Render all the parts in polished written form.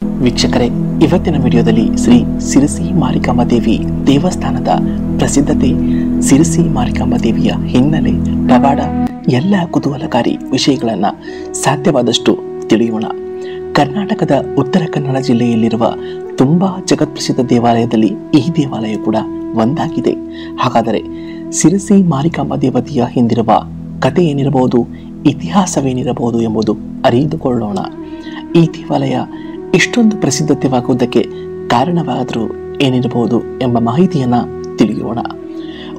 ವೀಕ್ಷಕರೇ, ಇವತ್ತಿನ ವಿಡಿಯೋದಲ್ಲಿ ಶ್ರೀ ಸಿರಸಿ ಮಾರಿಕಾಂಬಾ ದೇವಿ ದೇವಸ್ಥಾನದ ಪ್ರಸಿದ್ಧತೆ, ಸಿರಸಿ ಮಾರಿಕಾಂಬಾ ದೇವಿಯ ಹಿನ್ನೆಲೆ, ಪವಾಡ ಎಲ್ಲ ಕುತೂಹಲಕಾರಿ ವಿಷಯಗಳನ್ನು ಸಾಧ್ಯವಾದಷ್ಟು ತಿಳಿಯೋಣ. ಕರ್ನಾಟಕದ ಉತ್ತರ ಕನ್ನಡ ಜಿಲ್ಲೆಯಲ್ಲಿರುವ ತುಂಬಾ ಜಗತ್ಪ್ರಸಿದ್ಧ ದೇವಾಲಯದಲ್ಲಿ ಈ ದೇವಾಲಯ ಕೂಡ ಒಂದಾಗಿದೆ. ಹಾಗಾದರೆ ಸಿರಸಿ ಮಾರಿಕಾಂಬಾ ದೇವತೆಯ ಹಿಂದಿರುವ ಕಥೆ ಏನಿರಬಹುದು, ಇತಿಹಾಸವೇನಿರಬಹುದು ಎಂಬುದು ಅರಿದುಕೊಳ್ಳೋಣ. ಈ ದೇವಾಲಯ ಇಷ್ಟೊಂದು ಪ್ರಸಿದ್ಧತೆಯಾಗುವುದಕ್ಕೆ ಕಾರಣವಾದರೂ ಏನಿರಬಹುದು ಎಂಬ ಮಾಹಿತಿಯನ್ನು ತಿಳಿಯೋಣ.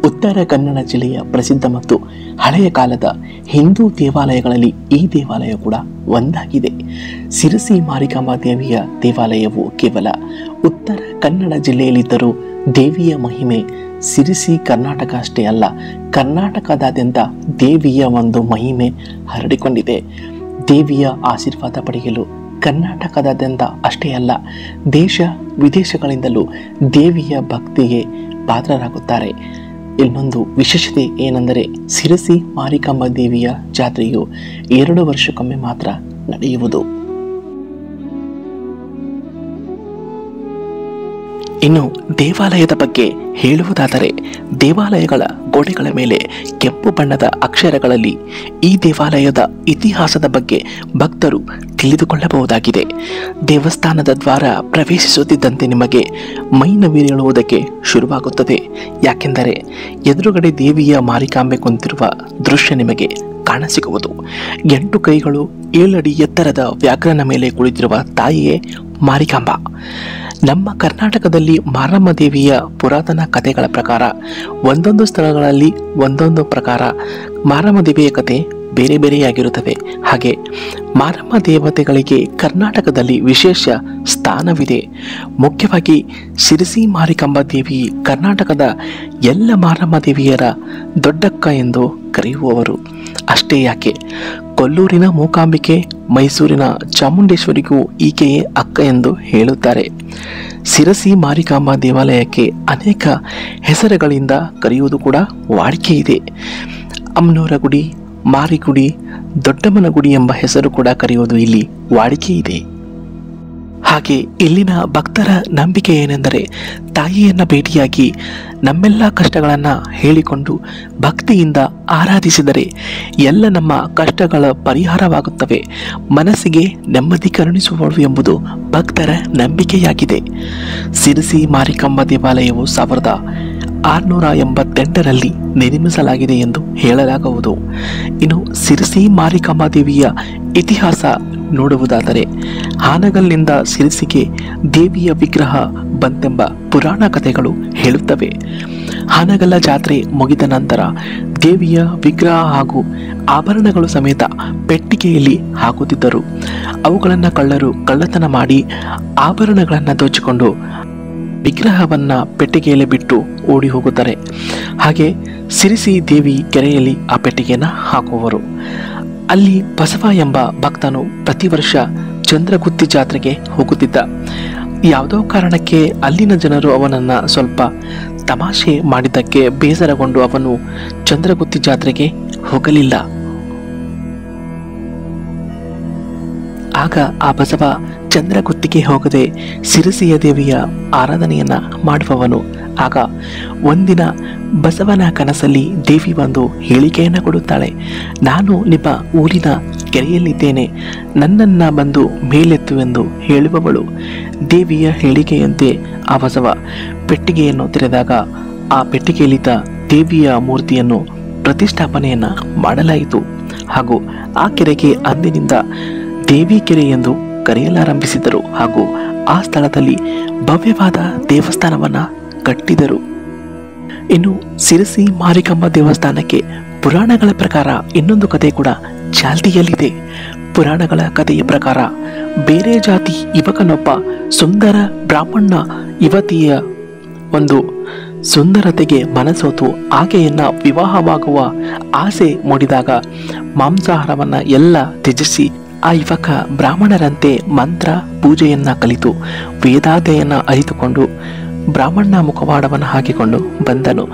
ಉತ್ತರ ಕನ್ನಡ ಜಿಲ್ಲೆಯ ಪ್ರಸಿದ್ಧ ಮತ್ತು ಹಳೆಯ ಕಾಲದ ಹಿಂದೂ ದೇವಾಲಯಗಳಲ್ಲಿ ಈ ದೇವಾಲಯ ಕೂಡ ಒಂದಾಗಿದೆ. ಸಿರಸಿ ಮಾರಿಕಾಂಬಾ ದೇವಿಯ ದೇವಾಲಯವು ಕೇವಲ ಉತ್ತರ ಕನ್ನಡ ಜಿಲ್ಲೆಯಲ್ಲಿದ್ದರೂ ದೇವಿಯ ಮಹಿಮೆ ಸಿರಸಿ ಕರ್ನಾಟಕ ಅಷ್ಟೇ ಅಲ್ಲ, ಕರ್ನಾಟಕದಾದ್ಯಂತ ದೇವಿಯ ಒಂದು ಮಹಿಮೆ ಹರಡಿಕೊಂಡಿದೆ. ದೇವಿಯ ಆಶೀರ್ವಾದ ಪಡೆಯಲು ಕರ್ನಾಟಕದಾದ್ಯಂತ ಅಷ್ಟೇ ಅಲ್ಲ, ದೇಶ ವಿದೇಶಗಳಿಂದಲೂ ದೇವಿಯ ಭಕ್ತಿಗೆ ಪಾತ್ರರಾಗುತ್ತಾರೆ. ಇನ್ನೊಂದು ವಿಶೇಷತೆ ಏನೆಂದರೆ, ಸಿರಸಿ ಮಾರಿಕಾಂಬಾ ದೇವಿಯ ಜಾತ್ರೆಯು 2 ವರ್ಷಕ್ಕೊಮ್ಮೆ ಮಾತ್ರ ನಡೆಯುವುದು. ಇನ್ನು ದೇವಾಲಯದ ಬಗ್ಗೆ ಹೇಳುವುದಾದರೆ, ದೇವಾಲಯಗಳ ಗೋಡೆಗಳ ಮೇಲೆ ಕೆಂಪು ಬಣ್ಣದ ಅಕ್ಷರಗಳಲ್ಲಿ ಈ ದೇವಾಲಯದ ಇತಿಹಾಸದ ಬಗ್ಗೆ ಭಕ್ತರು ತಿಳಿದುಕೊಳ್ಳಬಹುದಾಗಿದೆ. ದೇವಸ್ಥಾನದ ದ್ವಾರ ಪ್ರವೇಶಿಸುತ್ತಿದ್ದಂತೆ ನಿಮಗೆ ಮೈನವಿರೇಳುವುದಕ್ಕೆ ಶುರುವಾಗುತ್ತದೆ. ಯಾಕೆಂದರೆ ಎದುರುಗಡೆ ದೇವಿಯ ಮಾರಿಕಾಂಬೆ ಕುಂತಿರುವ ದೃಶ್ಯ ನಿಮಗೆ ಕಾಣಸಿಗುವುದು. 8 ಕೈಗಳು 7 ಅಡಿ ಎತ್ತರದ ವ್ಯಾಘ್ರನ ಮೇಲೆ ಕುಳಿತಿರುವ ತಾಯಿಯೇ ಮಾರಿಕಾಂಬಾ. ನಮ್ಮ ಕರ್ನಾಟಕದಲ್ಲಿ ಮಾರಮ್ಮ ದೇವಿಯ ಪುರಾತನ ಕಥೆಗಳ ಪ್ರಕಾರ ಒಂದೊಂದು ಸ್ಥಳಗಳಲ್ಲಿ ಒಂದೊಂದು ಪ್ರಕಾರ ಮಾರಮ್ಮ ದೇವಿಯ ಕಥೆ ಬೇರೆ ಬೇರೆಯಾಗಿರುತ್ತವೆ. ಹಾಗೆ ಮಾರಮ್ಮ ದೇವತೆಗಳಿಗೆ ಕರ್ನಾಟಕದಲ್ಲಿ ವಿಶೇಷ ಸ್ಥಾನವಿದೆ. ಮುಖ್ಯವಾಗಿ ಸಿರಸಿ ಮಾರಿಕಾಂಬಾ ದೇವಿ ಕರ್ನಾಟಕದ ಎಲ್ಲ ಮಾರಮ್ಮ ದೇವಿಯರ ದೊಡ್ಡಕ್ಕ ಎಂದು ಕರೆಯುವವರು. ಅಷ್ಟೇ ಯಾಕೆ, ಕೊಲ್ಲೂರಿನ ಮೂಕಾಂಬಿಕೆ, ಮೈಸೂರಿನ ಚಾಮುಂಡೇಶ್ವರಿಗೂ ಈಕೆಯೇ ಅಕ್ಕ ಎಂದು ಹೇಳುತ್ತಾರೆ. ಸಿರಸಿ ಮಾರಿಕಾಂಬಾ ದೇವಾಲಯಕ್ಕೆ ಅನೇಕ ಹೆಸರುಗಳಿಂದ ಕರೆಯುವುದು ಕೂಡ ವಾಡಿಕೆ ಇದೆ. ಅಮ್ಮನವರ ಗುಡಿ, ಮಾರಿಗುಡಿ, ದೊಡ್ಡಮ್ಮನ ಗುಡಿ ಎಂಬ ಹೆಸರು ಕೂಡ ಕರೆಯುವುದು ಇಲ್ಲಿ ವಾಡಿಕೆ ಇದೆ. ಹಾಗೆ ಇಲ್ಲಿನ ಭಕ್ತರ ನಂಬಿಕೆ ಏನೆಂದರೆ, ತಾಯಿಯನ್ನು ಭೇಟಿಯಾಗಿ ನಮ್ಮೆಲ್ಲ ಕಷ್ಟಗಳನ್ನು ಹೇಳಿಕೊಂಡು ಭಕ್ತಿಯಿಂದ ಆರಾಧಿಸಿದರೆ ಎಲ್ಲ ನಮ್ಮ ಕಷ್ಟಗಳ ಪರಿಹಾರವಾಗುತ್ತವೆ, ಮನಸ್ಸಿಗೆ ನೆಮ್ಮದಿ ಕರುಣಿಸುವಳು ಎಂಬುದು ಭಕ್ತರ ನಂಬಿಕೆಯಾಗಿದೆ. ಸಿರಸಿ ಮಾರಿಕಾಂಬಾ ದೇವಾಲಯವು 1688ರಲ್ಲಿ ನಿರ್ಮಿಸಲಾಗಿದೆ ಎಂದು ಹೇಳಲಾಗುವುದು. ಇನ್ನು ಸಿರಸಿ ಮಾರಿಕಾಂಬಾ ದೇವಿಯ ಇತಿಹಾಸ ನೋಡುವುದಾದರೆ, ಹಾನಗಲ್ನಿಂದ ಸಿರಸಿಗೆ ದೇವಿಯ ವಿಗ್ರಹ ಬಂತೆಂಬ ಪುರಾಣ ಕಥೆಗಳು ಹೇಳುತ್ತವೆ. ಹಾನಗಲ್ಲ ಜಾತ್ರೆ ಮುಗಿದ ನಂತರ ದೇವಿಯ ವಿಗ್ರಹ ಹಾಗೂ ಆಭರಣಗಳು ಸಮೇತ ಪೆಟ್ಟಿಗೆಯಲ್ಲಿ ಹಾಕುತ್ತಿದ್ದರು. ಅವುಗಳನ್ನು ಕಳ್ಳರು ಕಳ್ಳತನ ಮಾಡಿ ಆಭರಣಗಳನ್ನು ದೋಚಿಕೊಂಡು ವಿಗ್ರಹವನ್ನು ಪೆಟ್ಟಿಗೆಯಲ್ಲಿ ಬಿಟ್ಟು ಓಡಿ ಹೋಗುತ್ತಾರೆ. ಹಾಗೆ ಸಿರಸಿ ದೇವಿ ಕೆರೆಯಲ್ಲಿ ಆ ಪೆಟ್ಟಿಗೆಯನ್ನು ಹಾಕುವರು. ಅಲ್ಲಿ ಬಸವ ಎಂಬ ಭಕ್ತನು ಪ್ರತಿ ವರ್ಷ ಚಂದ್ರಗುತ್ತಿ ಜಾತ್ರೆಗೆ ಹೋಗುತ್ತಿದ್ದ. ಯಾವುದೋ ಕಾರಣಕ್ಕೆ ಅಲ್ಲಿನ ಜನರು ಅವನನ್ನು ಸ್ವಲ್ಪ ತಮಾಷೆ ಮಾಡಿದ್ದಕ್ಕೆ ಬೇಸರಗೊಂಡು ಅವನು ಚಂದ್ರಗುತ್ತಿ ಜಾತ್ರೆಗೆ ಹೋಗಲಿಲ್ಲ. ಆಗ ಆ ಬಸವ ಚಂದ್ರಗುತ್ತಿಗೆ ಹೋಗದೆ ಸಿರಸಿಯ ದೇವಿಯ ಆರಾಧನೆಯನ್ನ ಮಾಡುವವನು. ಆಗ ಒಂದಿನ ಬಸವನ ಕನಸಲ್ಲಿ ದೇವಿ ಒಂದು ಹೇಳಿಕೆಯನ್ನು ಕೊಡುತ್ತಾಳೆ. ನಾನು ನಿಮ್ಮ ಊರಿನ ಕೆರೆಯಲ್ಲಿದ್ದೇನೆ, ನನ್ನನ್ನು ಬಂದು ಮೇಲೆತ್ತುವೆಂದು ಹೇಳುವವಳು. ದೇವಿಯ ಹೇಳಿಕೆಯಂತೆ ಆ ಬಸವ ಪೆಟ್ಟಿಗೆಯನ್ನು ತೆರೆದಾಗ ಆ ಪೆಟ್ಟಿಗೆಯಲ್ಲಿದ್ದ ದೇವಿಯ ಮೂರ್ತಿಯನ್ನು ಪ್ರತಿಷ್ಠಾಪನೆಯನ್ನ ಮಾಡಲಾಯಿತು. ಹಾಗೂ ಆ ಕೆರೆಗೆ ಅಂದಿನಿಂದ ದೇವಿ ಕೆರೆ ಎಂದು ಕರೆಯಲಾರಂಭಿಸಿದರು. ಹಾಗೂ ಆ ಸ್ಥಳದಲ್ಲಿ ಭವ್ಯವಾದ ದೇವಸ್ಥಾನವನ್ನ ಕಟ್ಟಿದರು. ಇನ್ನು ಸಿರಸಿ ಮಾರಿಕಾಂಬಾ ದೇವಸ್ಥಾನಕ್ಕೆ ಪುರಾಣಗಳ ಪ್ರಕಾರ ಇನ್ನೊಂದು ಕಥೆ ಕೂಡ ಚಾಲ್ತಿಯಲ್ಲಿದೆ. ಪುರಾಣಗಳ ಕಥೆಯ ಪ್ರಕಾರ ಬೇರೆ ಜಾತಿ ಯುವಕನೊಬ್ಬ ಸುಂದರ ಬ್ರಾಹ್ಮಣ ಯುವತಿಯ ಒಂದು ಸುಂದರತೆಗೆ ಮನಸೋತು ಆಕೆಯನ್ನ ವಿವಾಹವಾಗುವ ಆಸೆ ಮೂಡಿದಾಗ ಮಾಂಸಾಹಾರವನ್ನ ಎಲ್ಲ ತ್ಯಜಿಸಿ ಆ ಯುವಕ ಬ್ರಾಹ್ಮಣರಂತೆ ಮಂತ್ರ ಪೂಜೆಯನ್ನ ಕಲಿತು ವೇದಾಧ್ಯಯನ ಅರಿತುಕೊಂಡು ಬ್ರಾಹ್ಮಣ ಮುಖವಾಡವನ್ನು ಹಾಕಿಕೊಂಡು ಬಂದನು.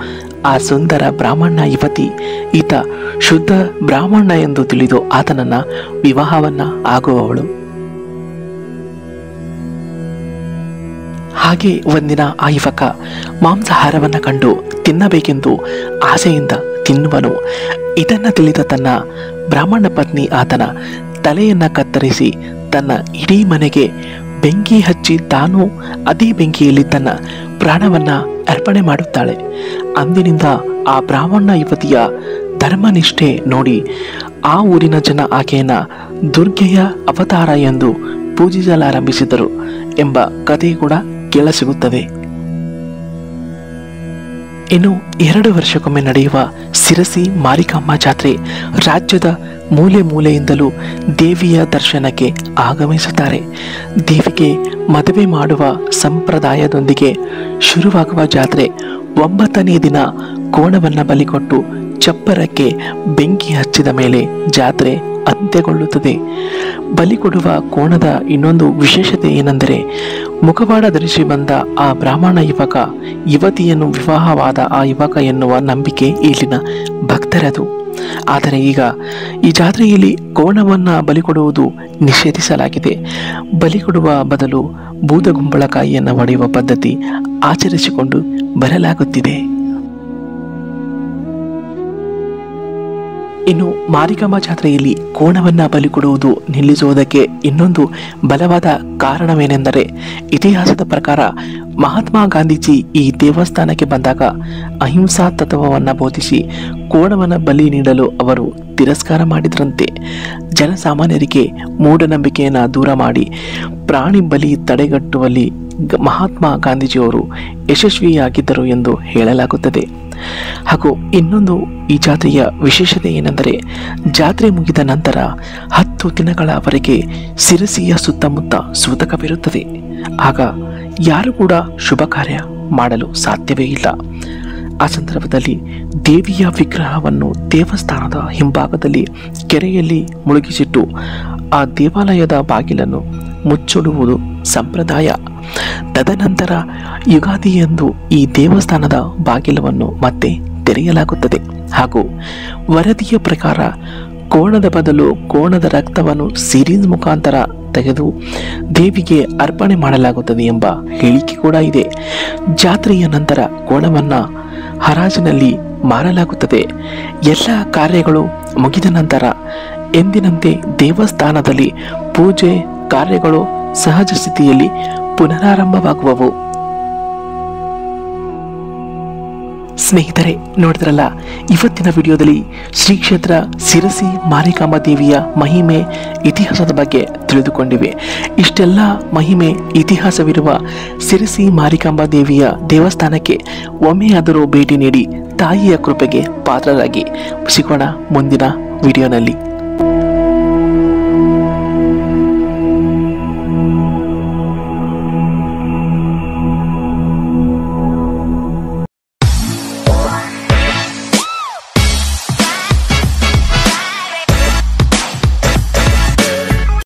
ಆ ಸುಂದರ ಬ್ರಾಹ್ಮಣ ಯುವತಿ ಈತ ಶುದ್ಧ ಬ್ರಾಹ್ಮಣ ಎಂದು ತಿಳಿದು ಆತನನ್ನ ವಿವಾಹವನ್ನ ಆಗುವವಳು. ಹಾಗೆ ಒಂದಿನ ಆ ಯುವಕ ಮಾಂಸಾಹಾರವನ್ನು ಕಂಡು ತಿನ್ನಬೇಕೆಂದು ಆಸೆಯಿಂದ ತಿನ್ನುವನು. ಇದನ್ನು ತಿಳಿದ ತನ್ನ ಬ್ರಾಹ್ಮಣ ಪತ್ನಿ ಆತನ ತಲೆಯನ್ನು ಕತ್ತರಿಸಿ ತನ್ನ ಇಡೀ ಮನೆಗೆ ಬೆಂಕಿ ಹಚ್ಚಿ ತಾನು ಅದೇ ಬೆಂಕಿಯಲ್ಲಿ ತನ್ನ ಪ್ರಾಣವನ್ನು ಅರ್ಪಣೆ ಮಾಡುತ್ತಾಳೆ. ಅಂದಿನಿಂದ ಆ ಬ್ರಾಹ್ಮಣ ಯುವತಿಯ ಧರ್ಮನಿಷ್ಠೆ ನೋಡಿ ಆ ಊರಿನ ಜನ ಆಕೆಯನ್ನು ದುರ್ಗೆಯ ಅವತಾರ ಎಂದು ಪೂಜಿಸಲಾರಂಭಿಸಿದರು ಎಂಬ ಕಥೆ ಕೂಡ ಕೇಳಸಿಗುತ್ತದೆ. ಇನ್ನು 2 ವರ್ಷಕ್ಕೊಮ್ಮೆ ನಡೆಯುವ ಸಿರಸಿ ಮಾರಿಕಾಂಬಾ ಜಾತ್ರೆ ರಾಜ್ಯದ ಮೂಲೆ ಮೂಲೆಯಿಂದಲೂ ದೇವಿಯ ದರ್ಶನಕ್ಕೆ ಆಗಮಿಸುತ್ತಾರೆ. ದೇವಿಗೆ ಮದುವೆ ಮಾಡುವ ಸಂಪ್ರದಾಯದೊಂದಿಗೆ ಶುರುವಾಗುವ ಜಾತ್ರೆ 9ನೇ ದಿನ ಕೋಣವನ್ನು ಬಲಿಕೊಟ್ಟು ಚಪ್ಪರಕ್ಕೆ ಬೆಂಕಿ ಹಚ್ಚಿದ ಮೇಲೆ ಜಾತ್ರೆ ಅಂತ್ಯಗೊಳ್ಳುತ್ತದೆ. ಬಲಿ ಕೊಡುವ ಕೋಣದ ಇನ್ನೊಂದು ವಿಶೇಷತೆ ಏನೆಂದರೆ ಮುಖವಾಡ ಧರಿಸಿ ಬಂದ ಆ ಬ್ರಾಹ್ಮಣ ಯುವಕ ಯುವತಿಯನ್ನು ವಿವಾಹವಾದ ಆ ಯುವಕ ಎನ್ನುವ ನಂಬಿಕೆ ಇಲ್ಲಿನ ಭಕ್ತರದು. ಆದರೆ ಈಗ ಈ ಜಾತ್ರೆಯಲ್ಲಿ ಕೋಣವನ್ನು ಬಲಿ ಕೊಡುವುದು ನಿಷೇಧಿಸಲಾಗಿದೆ. ಬಲಿ ಕೊಡುವ ಬದಲು ಬೂದಗುಂಬಳಕಾಯಿಯನ್ನು ಒಡೆಯುವ ಪದ್ಧತಿ ಆಚರಿಸಿಕೊಂಡು ಬರಲಾಗುತ್ತಿದೆ. ಇನ್ನು ಮಾರಿಕಾಂಬಾ ಜಾತ್ರೆಯಲ್ಲಿ ಕೋಣವನ್ನು ಬಲಿ ಕೊಡುವುದು ನಿಲ್ಲಿಸುವುದಕ್ಕೆ ಇನ್ನೊಂದು ಬಲವಾದ ಕಾರಣವೇನೆಂದರೆ ಇತಿಹಾಸದ ಪ್ರಕಾರ ಮಹಾತ್ಮ ಗಾಂಧೀಜಿ ಈ ದೇವಸ್ಥಾನಕ್ಕೆ ಬಂದಾಗ ಅಹಿಂಸಾ ತತ್ವವನ್ನು ಬೋಧಿಸಿ ಕೋಣವನ್ನು ಬಲಿ ನೀಡಲು ಅವರು ತಿರಸ್ಕಾರ ಮಾಡಿದ್ರಂತೆ. ಜನಸಾಮಾನ್ಯರಿಗೆ ಮೂಢನಂಬಿಕೆಯನ್ನು ದೂರ ಮಾಡಿ ಪ್ರಾಣಿ ಬಲಿ ತಡೆಗಟ್ಟುವಲ್ಲಿ ಮಹಾತ್ಮ ಗಾಂಧೀಜಿಯವರು ಯಶಸ್ವಿಯಾಗಿದ್ದರು ಎಂದು ಹೇಳಲಾಗುತ್ತದೆ. ಹಾಗೂ ಇನ್ನೊಂದು ಈ ಜಾತ್ರೆಯ ವಿಶೇಷತೆ ಏನೆಂದರೆ ಜಾತ್ರೆ ಮುಗಿದ ನಂತರ 10 ದಿನಗಳವರೆಗೆ ಸಿರಸಿಯ ಸುತ್ತಮುತ್ತ ಸೂತಕವಿರುತ್ತದೆ. ಆಗ ಯಾರು ಕೂಡ ಶುಭ ಕಾರ್ಯ ಮಾಡಲು ಸಾಧ್ಯವೇ ಇಲ್ಲ. ಆ ಸಂದರ್ಭದಲ್ಲಿ ದೇವಿಯ ವಿಗ್ರಹವನ್ನು ದೇವಸ್ಥಾನದ ಹಿಂಭಾಗದಲ್ಲಿ ಕೆರೆಯಲ್ಲಿ ಮುಳುಗಿಸಿಟ್ಟು ಆ ದೇವಾಲಯದ ಬಾಗಿಲನ್ನು ಮುಚ್ಚಿಡುವುದು ಸಂಪ್ರದಾಯ. ತದನಂತರ ಯುಗಾದಿಯಂದು ಈ ದೇವಸ್ಥಾನದ ಬಾಗಿಲವನ್ನು ಮತ್ತೆ ತೆರೆಯಲಾಗುತ್ತದೆ. ಹಾಗೂ ವರದಿಯ ಪ್ರಕಾರ ಕೋಣದ ಬದಲು ಕೋಣದ ರಕ್ತವನ್ನು ಸಿರಿಂಜ್ ಮುಖಾಂತರ ತೆಗೆದು ದೇವಿಗೆ ಅರ್ಪಣೆ ಮಾಡಲಾಗುತ್ತದೆ ಎಂಬ ಹೇಳಿಕೆ ಕೂಡ ಇದೆ. ಜಾತ್ರೆಯ ನಂತರ ಕೋಣವನ್ನು ಹರಾಜಿನಲ್ಲಿ ಮಾರಲಾಗುತ್ತದೆ. ಎಲ್ಲ ಕಾರ್ಯಗಳು ಮುಗಿದ ನಂತರ ಎಂದಿನಂತೆ ದೇವಸ್ಥಾನದಲ್ಲಿ ಪೂಜೆ ಕಾರ್ಯಗಳು ಸಹಜ ಸ್ಥಿತಿಯಲ್ಲಿ ಪುನರಾರಂಭವಾಗುವವು. ಸ್ನೇಹಿತರೆ, ನೋಡಿದ್ರಲ್ಲ ಇವತ್ತಿನ ವಿಡಿಯೋದಲ್ಲಿ ಶ್ರೀ ಕ್ಷೇತ್ರ ಸಿರಸಿ ಮಾರಿಕಾಂಬಾ ದೇವಿಯ ಮಹಿಮೆ ಇತಿಹಾಸದ ಬಗ್ಗೆ ತಿಳಿದುಕೊಂಡಿವೆ. ಇಷ್ಟೆಲ್ಲ ಮಹಿಮೆ ಇತಿಹಾಸವಿರುವ ಸಿರಸಿ ಮಾರಿಕಾಂಬಾ ದೇವಿಯ ದೇವಸ್ಥಾನಕ್ಕೆ ಒಮ್ಮೆಯಾದರೂ ಭೇಟಿ ನೀಡಿ ತಾಯಿಯ ಕೃಪೆಗೆ ಪಾತ್ರರಾಗಿ. ಸಿಗೋಣ ಮುಂದಿನ ವಿಡಿಯೋನಲ್ಲಿ.